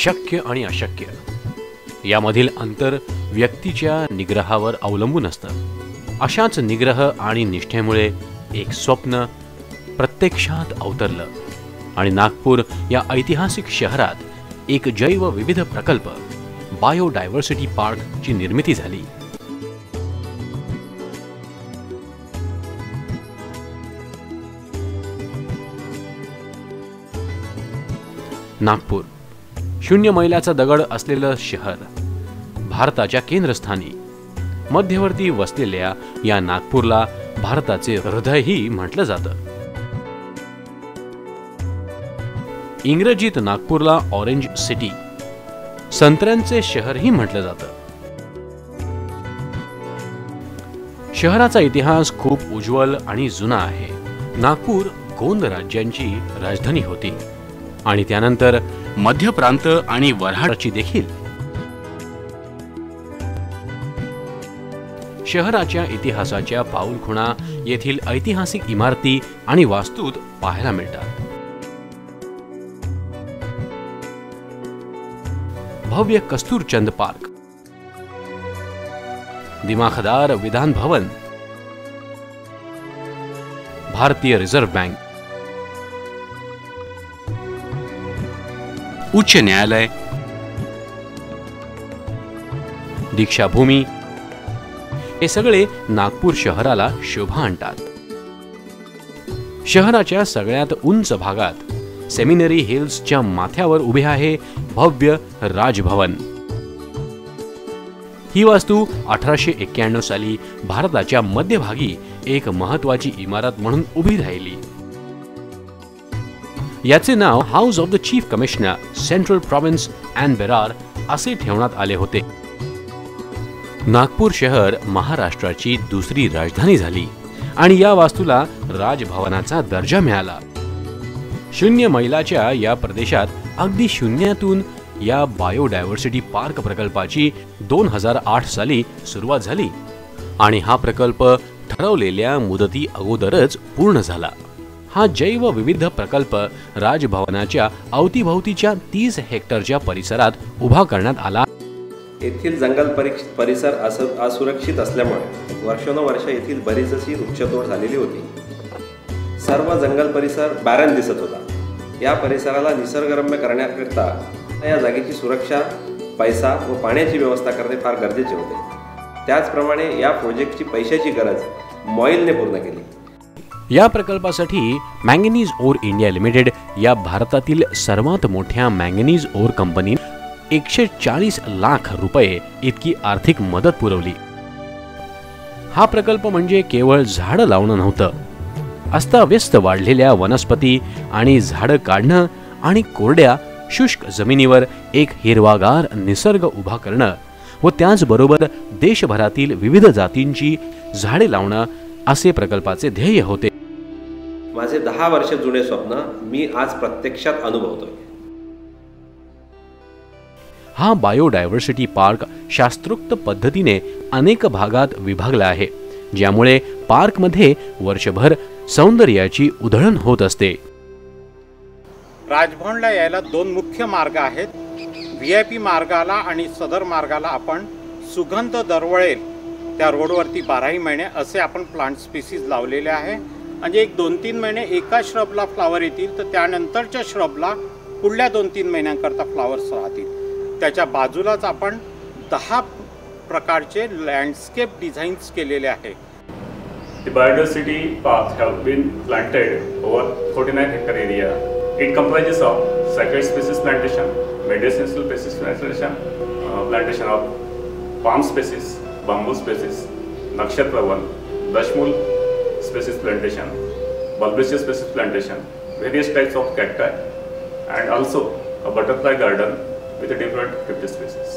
शक्य आणि अशक्य यामधील अंतर व्यक्तीच्या निग्रहावर अवलंबून असतं। अशाच निग्रह आणि निष्ठेमुळे एक स्वप्न प्रत्यक्षात अवतरलं आणि नागपूर या ऐतिहासिक शहरात एक जैवविविध प्रकल्प बायोडायव्हर्सिटी पार्क ची निर्मिती झाली। नागपूर 0 मैलाचा दगड असलेलं शहर, भारताच्या केंद्रस्थानी मध्यवर्ती वसलेल्या या नागपूरला भारताचे हृदयही म्हटलं जातं। इंग्रजीत नागपूरला ऑरेंज सिटी, संत्र्यांचे शहरही म्हटलं जातं। शहराचा इतिहास खूप उज्ज्वल आणि जुना आहे। नागपूर गोंद राज्यांची राजधानी होती आणि त्यानंतर मध्य प्रांत आणि वऱ्हाडची देखील। शहराच्या इतिहासाच्या पाऊलखुणा येथील ऐतिहासिक इमारती आणि वास्तूत पाहायला मिळतात। भव्य कस्तूरचंद पार्क, दिमाखदार विधान भवन, भारतीय रिझर्व्ह बँक, उच्च न्यायालय, दीक्षाभूमी हे सगळे नागपूर शहराला शोभा आणतात। शहराच्या सगळ्यात उंच भागात सेमिनरी हिल्सच्या माथ्यावर उभे आहे भव्य राजभवन। ही वास्तू 1891 साली भारताच्या मध्यभागी एक महत्त्वाची इमारत म्हणून उभी राहिली। याचे नाव house of the chief commissioner central provinces and Berar असे ठेवण्यात आले होते। नागपूर शहर महाराष्ट्राची दुसरी राजधानी झाली आणि या वास्तूला राजभवनाचा दर्जा मिळाला। 0 मैलाच्या या प्रदेशात अगदी शून्यातून या बायोडायव्हर्सिटी पार्क प्रकल्पाची 2008 साली सुरुवात झाली आणि हा प्रकल्प ठरवलेल्या मुदती अगोदरच पूर्ण झाला। हा जैवविविध प्रकल्प राजभवनाच्या अवतीभवतीच्या 30 हेक्टरच्या परिसरात उभा करण्यात आला। येथील जंगल परिसर असुरक्षित असल्यामुळे वर्षानुवर्ष येथील बरीच अशी वृक्षतोड झालेली होती। सर्व जंगल परिसर बॅरन दिसत होता। या परिसराला निसर्गरम्य करण्याकरिता या जागेची सुरक्षा, पैसा व पाण्याची व्यवस्था करणे फार गरजेचे होते। त्याचप्रमाणे या प्रोजेक्टची पैशाची गरज मॉइलने पूर्ण केली। या प्रकल्पासाठी मँगनीज ओर इंडिया लिमिटेड या भारतातील सर्वात मोठ्या मँगनीज ओर कंपनी 140 लाख रुपये इतकी आर्थिक मदत पुरवली। हा प्रकल्प म्हणजे केवळ झाडं लावणं नव्हतं, अस्ताव्यस्त वाढलेल्या वनस्पती आणि झाडं काढणं आणि कोरड्या शुष्क जमिनीवर एक हिरवागार निसर्ग उभा करणं व त्याचबरोबर देशभरातील विविध जातींची झाडे लावणं असे प्रकल्पाचे ध्येय होते। माझे 10 वर्ष जुने स्वप्न मी आज प्रत्यक्षात अनुभवतोय। हा बायोडायव्हर्सिटी पार्क शास्त्रोक्त पद्धतीने अनेक भागात विभागला आहे, ज्यामुळे पार्कमध्ये वर्षभर सौंदर्याची उधळण होत असते। राजभवनला यायला 2 मुख्य मार्ग आहेत। VIP मार्गाला आणि सदर मार्गाला आपण सुगंध दरवळेल त्या रोडवरती 12ही महिने असे आपण प्लांट स्पीसीज लावलेले आहे। म्हणजे एक 2-3 महिने एका श्रबला फ्लावर येतील, तर त्यानंतरच्या श्रबला पुढल्या 2-3 महिन्यांकरता फ्लावर्स राहतील। त्याच्या बाजूलाच आपण 10 प्रकारचे लँडस्केप डिझाईन्स केलेले आहे। The biodiversity parks have been planted over 49 hectare area. It comprises of sacred species plantation, medicinal species plantation, plantation of palm species, bamboo species, nakshatravan, dashmul species plantation, bulbous species plantation, various types of cacti, and also a butterfly garden with a different 50 species.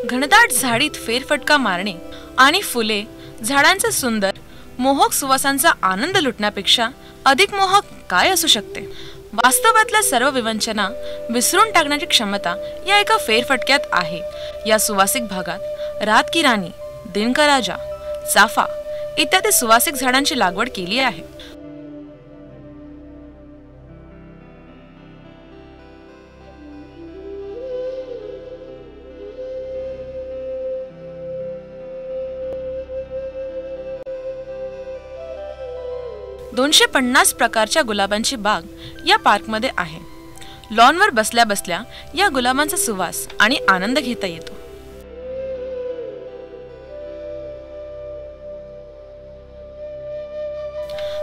घनदाट झाडीत फेरफटका मारणे आणि फुले, झाडांचे सुंदर मोहक सुवासांचा आनंद लुटण्यापेक्षा अधिक मोहक काय असू शकते? वास्तवातल्या सर्व विवंचना विसरून टाकण्याची क्षमता या एका फेरफटक्यात आहे। या सुवासिक भागात रात की राणी, दिन का राजा, चाफा इत्यादी सुवासिक झाडांची लागवड केली आहे। 250 प्रकारच्या गुलाबांची बाग या पार्कमध्ये आहे. लॉनवर बसल्या बसल्या या गुलाबांचा सुवास आणि आनंद घेता येतो.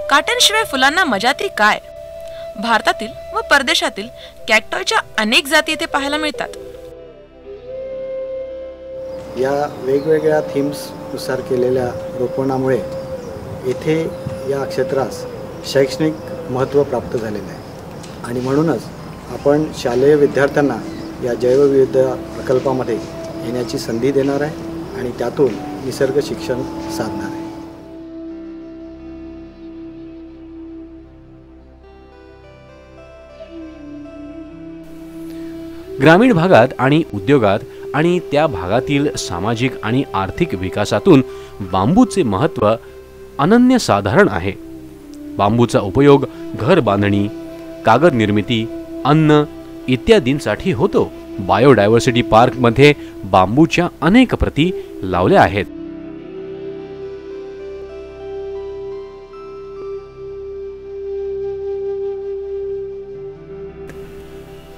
काट्यांशिवाय फुलांना मजा ती काय. भारतातील व परदेशातील कॅक्टॉयच्या अनेक जाती इथे पाहायला मिळतात. या वेगवेगळ्या थीम्सनुसार केलेल्या रोपणामुळे येथे या क्षेत्रास शैक्षणिक महत्त्व प्राप्त झालेले आहे आणि म्हणूनच आपण शालेय विद्यार्थ्यांना या जैवविविधता प्रकल्पामध्ये येण्याची संधी देणार आहे आणि त्यातून निसर्ग शिक्षण साधणार आहे. ग्रामीण भागात आणि उद्योगात आणि त्या भागातील सामाजिक आणि आर्थिक विकासातून बांबूचे महत्त्व अनन्यसाधारण आहे. बांबूचा उपयोग घर बांधणी, कागद निर्मिती, अन्न इत्यादींसाठी होतो. बायोडायव्हर्सिटी पार्कमध्ये बांबूच्या अनेक प्रती लावल्या आहेत.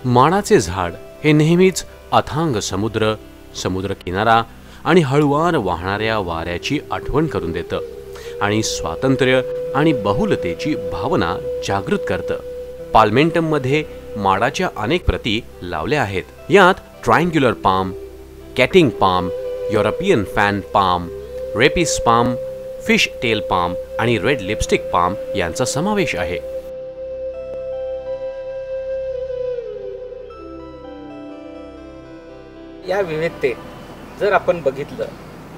माडाचे झाड हे नेहमीच अथांग समुद्र, समुद्र किनारा आणि हळुवार वाहणाऱ्या वाऱ्याची आठवण करून देतं आणि स्वातंत्र्य आणि बहुलतेची भावना जागृत करतं. पाल्मेंटममध्ये माडाच्या अनेक प्रती लावल्या आहेत. यात ट्रायंग्युलर पाम, कॅटिंग palm, European fan palm, rhapis palm, fishtail palm आणि रेड लिपस्टिक पाम यांचा समावेश आहे. या विविधतेत जर आपण बघितलं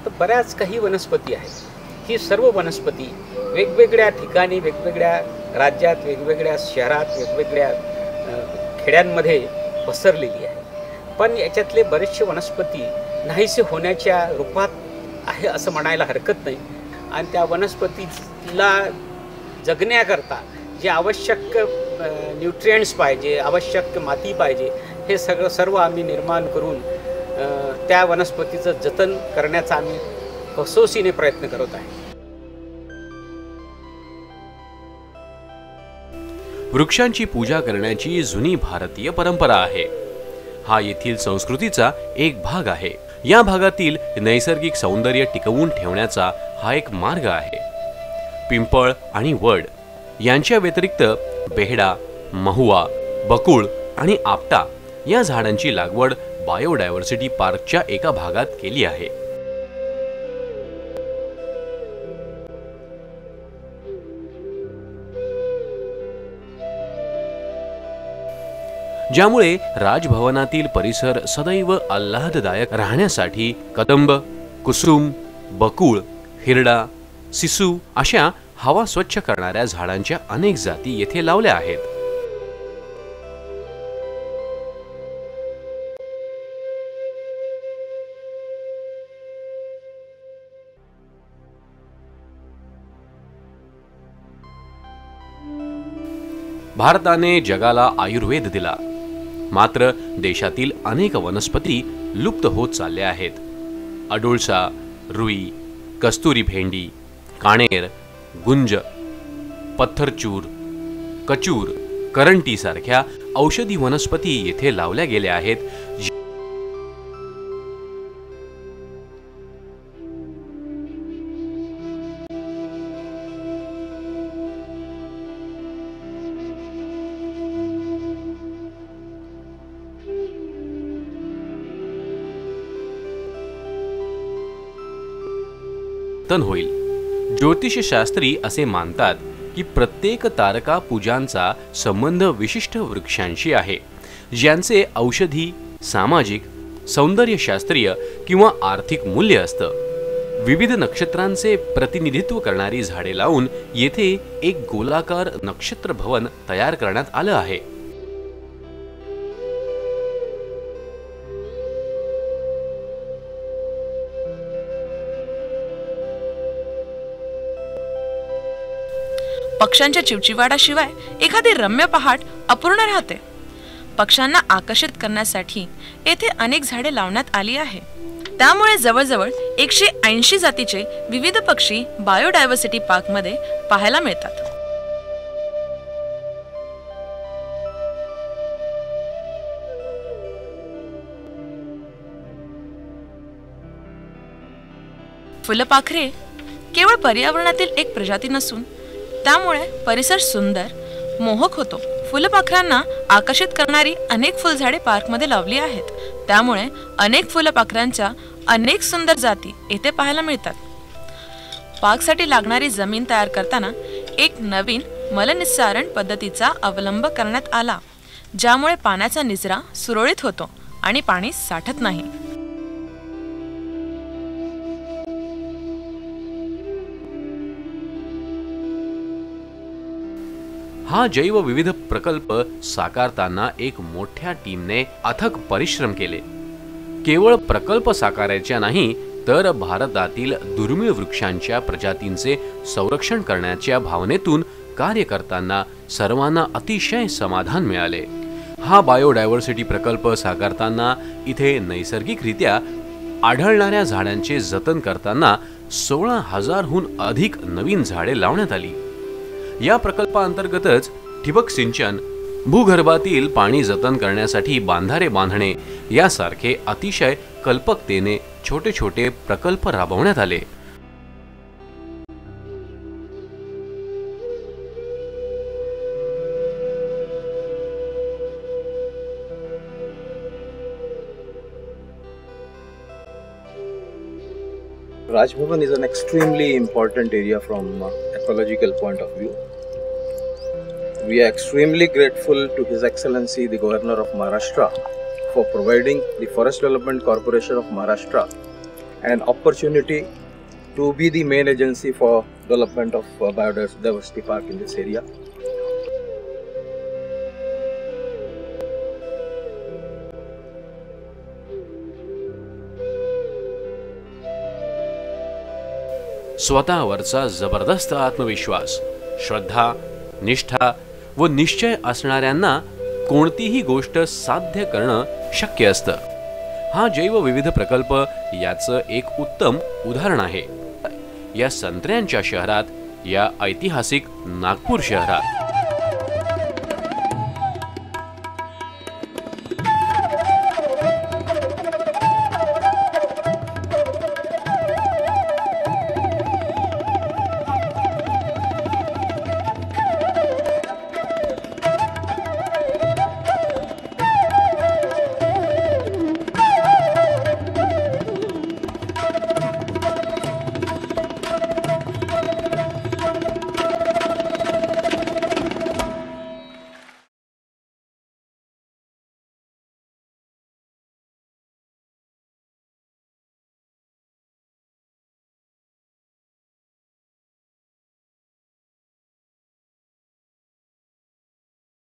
तर बऱ्याच काही वनस्पती आहेत. ही सर्व वनस्पती वेगवेगळ्या ठिकाणी, वेगवेगळ्या राज्यात, वेगवेगळ्या शहरात, वेगवेगळ्या खेड्यांमध्ये पसरलेली आहे. पण याच्यातले बरेचसे वनस्पती नाहीसे होण्याच्या रूपात आहे असं म्हणायला हरकत नाही. आणि त्या वनस्पतीला जगण्याकरता जे आवश्यक न्यूट्रिएंट्स पाहिजे, आवश्यक माती पाहिजे, हे सर्व आम्ही निर्माण करून त्या वनस्पतीचं जतन करण्याचा आम्ही कसोशीने प्रयत्न करत आहे. वृक्षांची पूजा करण्याची जुनी भारतीय परंपरा आहे. हा येथील संस्कृतीचा एक भाग आहे. या भागातील नैसर्गिक सौंदर्य टिकवून ठेवण्याचा हा एक मार्ग आहे. पिंपळ आणि वड यांच्या व्यतिरिक्त बेहडा, महुआ, बकुळ आणि आपटा या झाडांची लागवड बायोडायव्हर्सिटी पार्कच्या एका भागात केली आहे. ज्यामुळे राजभवनातील परिसर सदैव आल्हाददायक राहण्यासाठी कदंब, कुसुम, बकुळ, हिरडा, सिसू अशा हवा स्वच्छ करणाऱ्या झाडांच्या अनेक जाती येथे लावल्या आहेत. भारताने जगाला आयुर्वेद दिला, मात्र देशातील अनेक वनस्पती लुप्त होत चालल्या आहेत. अडुळसा, रुई, कस्तुरी भेंडी, काणेर, गुंज, पत्थरचूर, कचूर, करंटी सारख्या औषधी वनस्पती येथे लावल्या गेल्या आहेत. होईल. ज्योतिषशास्त्री असे मानतात की प्रत्येक तारका पूजांचा संबंध विशिष्ट वृक्षांशी आहे, ज्यांचे औषधी, सामाजिक, सौंदर्यशास्त्रीय किंवा आर्थिक मूल्य असतं. विविध नक्षत्रांचे प्रतिनिधित्व करणारी झाडे लावून येथे एक गोलाकार नक्षत्र भवन तयार करण्यात आलं आहे. पक्ष्यांच्या चिवचिवाडाशिवाय एखादी रम्य पहाट अपूर्ण राहते. पक्ष्यांना आकर्षित करण्यासाठी येथे अनेक झाडे लावण्यात आली आहे. त्यामुळे जवळजवळ 180 जातीचे विविध पक्षी बायोडायव्हर्सिटी पार्कमध्ये पाहायला मिळतात. फुलपाखरे केवळ पर्यावरणातील एक प्रजाती नसून त्यामुळे परिसर सुंदर, मोहक होतो. फुलपाखरांना आकर्षित करणारी अनेक फुलझाडे पार्कमध्ये लावली आहेत. त्यामुळे अनेक फुलपाखरांच्या अनेक सुंदर जाती येथे पाहायला मिळतात. पार्कसाठी लागणारी जमीन तयार करताना एक नवीन मलनिस्सारण पद्धतीचा अवलंब करण्यात आला, ज्यामुळे पाण्याचा निचरा सुरळीत होतो आणि पाणी साठत नाही. हा जैवविविध प्रकल्प साकारताना एक मोठ्या टीमने अथक परिश्रम केले. केवळ प्रकल्प साकारायचा नाही तर भारतातील दुर्मिळ वृक्षांच्या प्रजातींचे संरक्षण करण्याच्या भावनेतून कार्य करताना सर्वांना अतिशय समाधान मिळाले. हा बायोडायव्हर्सिटी प्रकल्प साकारताना इथे नैसर्गिकरित्या आढळणाऱ्या झाडांचे जतन करताना 16,000हून अधिक नवीन झाडे लावण्यात आली. या प्रकल्पाअंतर्गतच ठिबक सिंचन, भूगर्भातील पाणी जतन करण्यासाठी बांधारे बांधणे यासारखे अतिशय कल्पकतेने छोटे छोटे प्रकल्प राबवण्यात आले. Raj Bhavan is an extremely important area from ecological point of view. We are extremely grateful to His Excellency the Governor of Maharashtra for providing the Forest Development Corporation of Maharashtra an opportunity to be the main agency for development of biodiversity park in this area. स्वतःवरचा जबरदस्त आत्मविश्वास, श्रद्धा, निष्ठा व निश्चय असणाऱ्यांना कोणतीही गोष्ट साध्य करणं शक्य असतं. हा जैवविविध प्रकल्प याचं एक उत्तम उदाहरण आहे. या संत्र्यांच्या शहरात, या ऐतिहासिक नागपूर शहरात